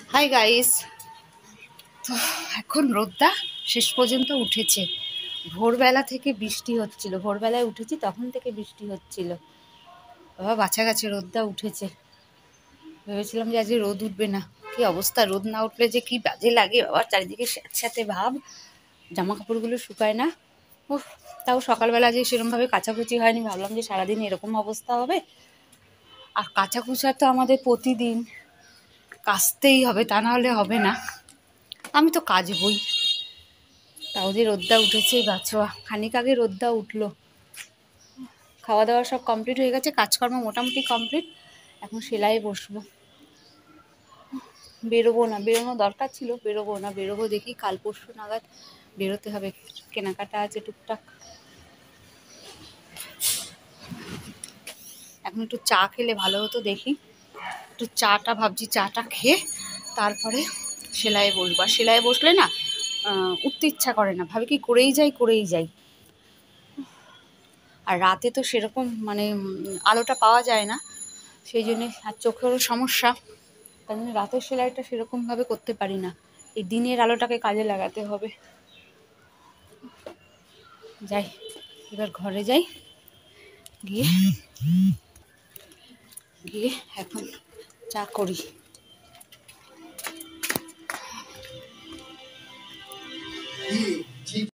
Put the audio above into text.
Hi guys. তো এখন রোদটা শেষ পর্যন্ত উঠেছে। ভোরবেলা থেকে বৃষ্টি হচ্ছিল, ভোরবেলায় উঠেছি তখন থেকে বৃষ্টি হচ্ছিল। বাবা বাঁচা গেছে, রোদটা উঠেছে। ভেবেছিলাম যে আজকে রোদ উঠবে না। কি অবস্থা, রোদ না উঠলে যে কি বাজে লাগে বাবা, চারিদিকে স্যাঁতস্যাঁতে ভাব, জামা কাপড়গুলো শুকায় না। উফ, তাও সকালবেলা যে সেরকমভাবে কাচাকুচি হয়নি, ভাবলাম যে সারাদিন এরকম অবস্থা হবে। আর কাচা কুচা তো আমাদের প্রতিদিন কাচতেই হবে, তা না হলে হবে না। আমি তো কাচবই, তাও যে রোদটা উঠেছে বাছোয়া, খানিক আগে রোদটা উঠলো। খাওয়া দাওয়া সব কমপ্লিট হয়ে গেছে, কাজকর্ম মোটামুটি কমপ্লিট। এখন সেলাই বসবো। বেরোবো না, বেরোনোর দরকার ছিল, বেরোবো দেখি কাল পরশু নাগাদ বেরোতে হবে। কেনাকাটা আছে টুকটাক। এখন একটু চা খেলে ভালো হতো, দেখি একটু চাটা ভাবছি, চাটা খেয়ে তারপরে সেলাইয়ে বসবো। আর সেলাইয়ে বসলে না উঠতে ইচ্ছা করে না, ভাবে কি করেই যাই। আর রাতে তো সেরকম আলোটা পাওয়া যায় না, সেই জন্যে আর চোখেরও সমস্যা, তাই জন্য রাতের সেলাইটা সেরকমভাবে করতে পারি না। এই দিনের আলোটাকে কাজে লাগাতে হবে। যাই, এবার ঘরে যাই, গিয়ে গিয়ে এখন চা করি।